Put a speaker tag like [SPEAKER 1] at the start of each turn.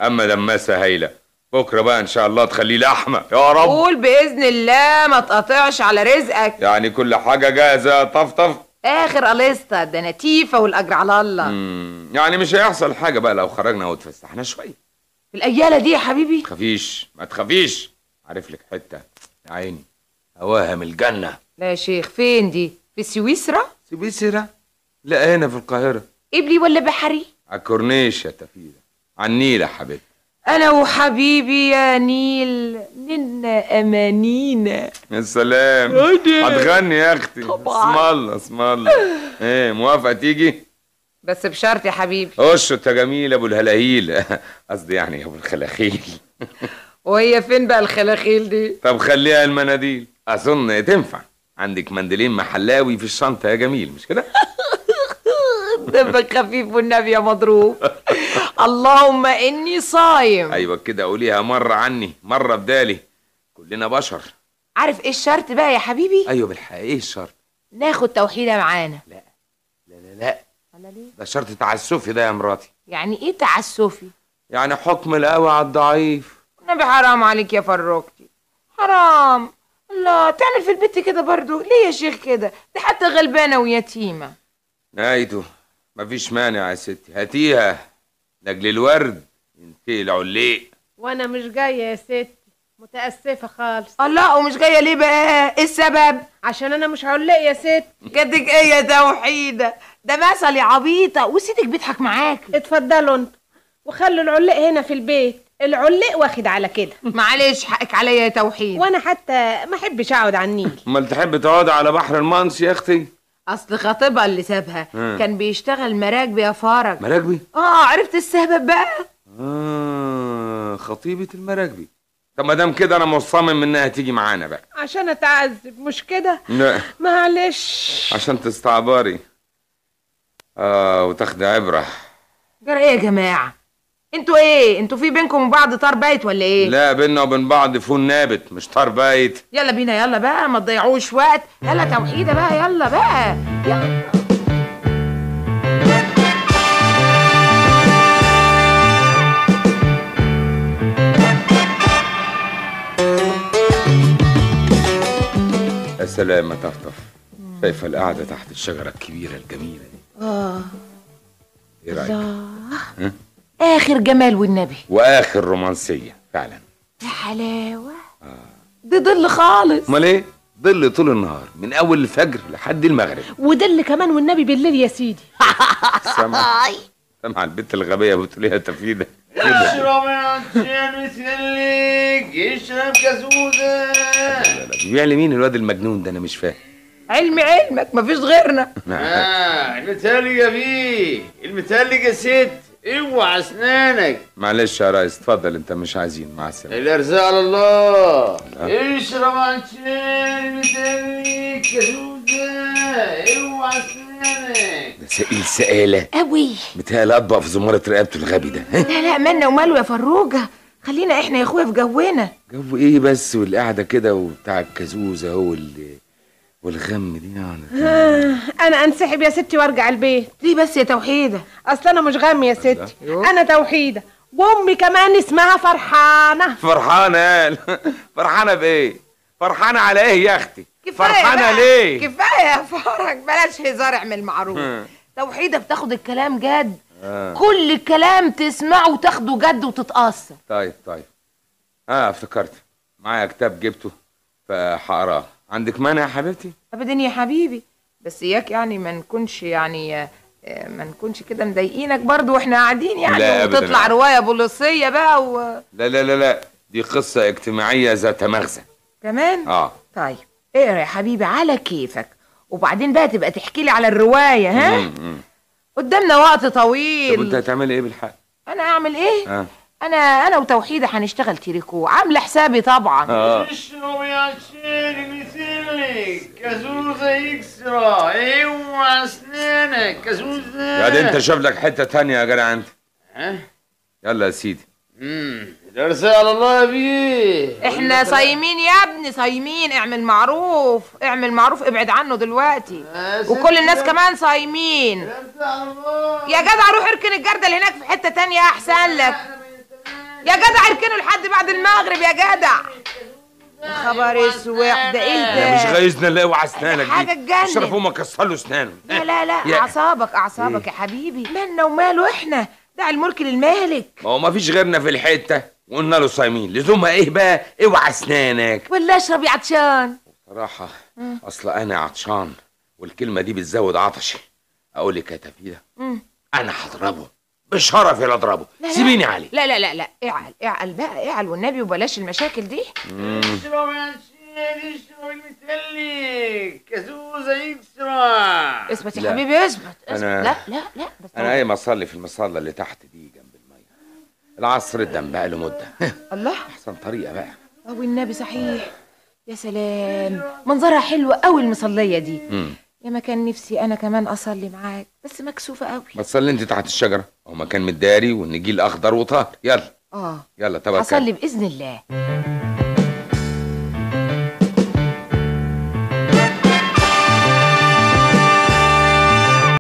[SPEAKER 1] اما دماسه هايله. بكره بقى ان شاء الله تخليه لحمه يا رب.
[SPEAKER 2] قول باذن الله ما تقطعش على رزقك.
[SPEAKER 1] يعني كل حاجه جاهزه طفطف.
[SPEAKER 2] اخر قليصه ده نتيفه والاجر على الله.
[SPEAKER 1] يعني مش هيحصل حاجه بقى لو خرجنا واتفسحنا شويه
[SPEAKER 2] في الاياله دي يا حبيبي.
[SPEAKER 1] تخافيش ما تخافيش، عارف لك حته يا عيني هواها من الجنه.
[SPEAKER 2] لا يا شيخ فين دي؟ في سويسرا؟
[SPEAKER 1] سويسرا؟ لا هنا في القاهره.
[SPEAKER 2] قبلي ولا بحري؟
[SPEAKER 1] على الكورنيش يا تفيده، على النيل يا حبيبتي.
[SPEAKER 2] انا وحبيبي يا نيل ننا امانينا.
[SPEAKER 1] يا سلام هتغني يا اختي.
[SPEAKER 2] طبعا.
[SPEAKER 1] اسم الله اسم الله. ايه موافقه تيجي؟
[SPEAKER 2] بس بشرط يا حبيبي.
[SPEAKER 1] اشط يا جميل ابو الهلاهيل قصدي يعني ابو الخلاخيل.
[SPEAKER 2] وهي فين بقى الخلاخيل دي؟
[SPEAKER 1] طب خليها المناديل، اظن تنفع. عندك منديلين محلاوي في الشنطه يا جميل مش كده؟
[SPEAKER 2] دمك خفيف والنبي يا مضروب. اللهم اني صايم.
[SPEAKER 1] ايوه كده قوليها مره عني مره بدالي، كلنا بشر.
[SPEAKER 2] عارف ايه الشرط بقى يا حبيبي؟
[SPEAKER 1] ايوه بالحقيقه ايه الشرط؟
[SPEAKER 2] ناخد توحيده معانا.
[SPEAKER 1] لا لا لا لا
[SPEAKER 2] ولا ليه؟
[SPEAKER 1] ده شرط تعسفي ده يا مراتي.
[SPEAKER 2] يعني ايه تعسفي؟
[SPEAKER 1] يعني حكم القوي على الضعيف.
[SPEAKER 2] النبي حرام عليك يا فروكتي، حرام. الله تعمل في البيت كده برضو ليه يا شيخ كده؟ دي حتى غلبانه ويتيمه.
[SPEAKER 1] نهايته مفيش مانع يا ستي، هاتيها لاجل الورد ينتهي العليق.
[SPEAKER 3] وانا مش جايه يا ستي، متاسفه خالص.
[SPEAKER 2] الله ومش جايه ليه بقى؟ ايه السبب؟
[SPEAKER 3] عشان انا مش علق يا ست.
[SPEAKER 2] جدك ايه يا توحيده؟ ده مثل يا عبيطه وسيدك بيضحك معاك.
[SPEAKER 3] اتفضلوا انتوا وخلوا العلق هنا في البيت، العلق واخد على كده.
[SPEAKER 2] معلش حقك عليا يا توحيد.
[SPEAKER 3] وانا حتى ما احبش اقعد على النيل.
[SPEAKER 1] امال تحب تقعد على بحر المنص يا اختي؟
[SPEAKER 2] اصل خطيبها اللي سابها كان بيشتغل مراكبي يا فرج.
[SPEAKER 1] مراكبي؟
[SPEAKER 2] عرفت السبب بقى؟
[SPEAKER 1] خطيبة المراكبي. طب ما دام كده انا مصمم انها تيجي معانا بقى.
[SPEAKER 3] عشان اتعذب مش كده؟
[SPEAKER 1] لا
[SPEAKER 3] معلش
[SPEAKER 1] عشان تستعبري وتاخدي عبرة.
[SPEAKER 2] جرى ايه يا جماعه؟ انتوا ايه؟ انتوا في بينكم وبعض طار بايت ولا ايه؟
[SPEAKER 1] لا بينا وبين بعض فون نابت مش طار بايت.
[SPEAKER 2] يلا بينا يلا بقى ما تضيعوش وقت. يلا توحيده بقى يلا بقى يلا.
[SPEAKER 1] يا سلام يا طفطف، شايفه القعده تحت الشجره الكبيره الجميله دي؟ ايه رايك؟
[SPEAKER 2] اخر جمال والنبي
[SPEAKER 1] واخر رومانسيه فعلا.
[SPEAKER 2] يا حلاوه. دي ظل خالص.
[SPEAKER 1] امال ايه؟ ظل طول النهار من اول الفجر لحد المغرب.
[SPEAKER 3] وظل كمان والنبي بالليل يا سيدي.
[SPEAKER 1] سامع البنت الغبيه بتقوليها تفيده.
[SPEAKER 4] اشرب يا عشان مثلك، اشرب كازوزه.
[SPEAKER 1] لا بيبيع مين الواد المجنون ده؟ انا مش فاهم.
[SPEAKER 2] علمك مفيش غيرنا.
[SPEAKER 4] المتهلج يا بيه، المتهلج يا ست، اوعى اسنانك.
[SPEAKER 1] معلش يا ريس اتفضل انت، مش عايزين. مع السلامه.
[SPEAKER 4] الارزاق على الله. اشرب عشان المتهلج كازوزه، اوعى اسنانك.
[SPEAKER 1] ده سئيل سئاله
[SPEAKER 2] قوي.
[SPEAKER 1] بتهيألي اطبق في زماره رقبته الغبي ده.
[SPEAKER 2] لا مالنا وماله يا فروجه، خلينا احنا يا اخويا في جونا.
[SPEAKER 1] جو ايه بس والقعده كده وبتاع الكازوزه هو والغم دي يعني.
[SPEAKER 3] انا انسحب يا ستي وارجع البيت.
[SPEAKER 2] ليه بس يا توحيده؟
[SPEAKER 3] اصل انا مش غم يا ستي، انا توحيده وامي كمان اسمها فرحانه.
[SPEAKER 1] فرحانه؟ فرحانه بايه؟ فرحانه على ايه يا اختي؟ فرحانه ليه؟
[SPEAKER 2] كفايه يا فرج بلاش هزار اعمل معروف. توحيده بتاخد الكلام جد. كل الكلام تسمعه وتاخده جد وتتأثر.
[SPEAKER 1] طيب افتكرت معايا كتاب جبته فهقراه. عندك مانع يا حبيبتي؟
[SPEAKER 2] ابدا يا حبيبي، بس اياك يعني ما نكونش ما نكونش كده مضايقينك برضو واحنا قاعدين يعني.
[SPEAKER 1] لا
[SPEAKER 2] وتطلع روايه بوليسيه بقى
[SPEAKER 1] لا دي قصه اجتماعيه ذات مغزى
[SPEAKER 2] كمان. طيب اقرا يا حبيبي على كيفك، وبعدين بقى تبقى تحكي لي على الروايه. ها قدامنا وقت طويل.
[SPEAKER 1] طب انت هتعملي ايه بالحق؟
[SPEAKER 2] انا اعمل ايه؟ انا وتوحيده هنشتغل تريكو، عامله حسابي طبعا.
[SPEAKER 4] اشرب يا عشان مثلك كازوزه اكسترا، اوعى اسنانك كازوزه.
[SPEAKER 1] يا دي انت شوف لك حته تانية يا جدع انت. يلا يا سيدي.
[SPEAKER 4] الارزاق على الله يا بيه.
[SPEAKER 2] احنا صايمين يا ابني صايمين. اعمل معروف ابعد عنه دلوقتي. وكل الناس كمان صايمين.
[SPEAKER 4] الارزاق على الله
[SPEAKER 2] يا جدع روح اركن الجردل هناك في حته تانية احسن لك. يا جدع اركنوا لحد بعد المغرب يا جدع. خبر اسود، ده ايه ده؟
[SPEAKER 1] مش غايزنا نلاقي وعى اسنانك دي،
[SPEAKER 2] حاجه تجنن.
[SPEAKER 1] اشرف امك كسر له اسنانه.
[SPEAKER 2] لا اعصابك يا حبيبي، مالنا وماله احنا، دع الملك للمالك.
[SPEAKER 1] ما هو ما فيش غيرنا في الحته وقلنا له صايمين، لزومها ايه بقى؟ اوعى اسنانك.
[SPEAKER 2] ولا اشرب يا عطشان.
[SPEAKER 1] صراحه اصل انا عطشان والكلمه دي بتزود عطشي. اقول لك يا تفيده، انا هضربه بشرفي لا اضربه، سيبيني عليه.
[SPEAKER 2] لا لا لا لا، اعقل بقى، اعقل والنبي وبلاش المشاكل دي.
[SPEAKER 4] اشرب يا سيدي، اشرب المتلج كزوزه يكسر.
[SPEAKER 2] اثبت يا حبيبي، اثبت. لا
[SPEAKER 1] بس انا قايم اصلي في المصلى اللي تحت دي جنب الميه. العصر الدم بقى له مده.
[SPEAKER 2] الله،
[SPEAKER 1] احسن طريقه بقى.
[SPEAKER 2] والنبي صحيح، يا سلام، منظرها حلو قوي المصليه دي. يا ما كان نفسي انا كمان اصلي معاك، بس مكسوفه قوي.
[SPEAKER 1] ما تصلي انت تحت الشجره، هو مكان متداري والنجيل اخضر وطاهر. يلا يلا طب
[SPEAKER 2] اصلي باذن الله.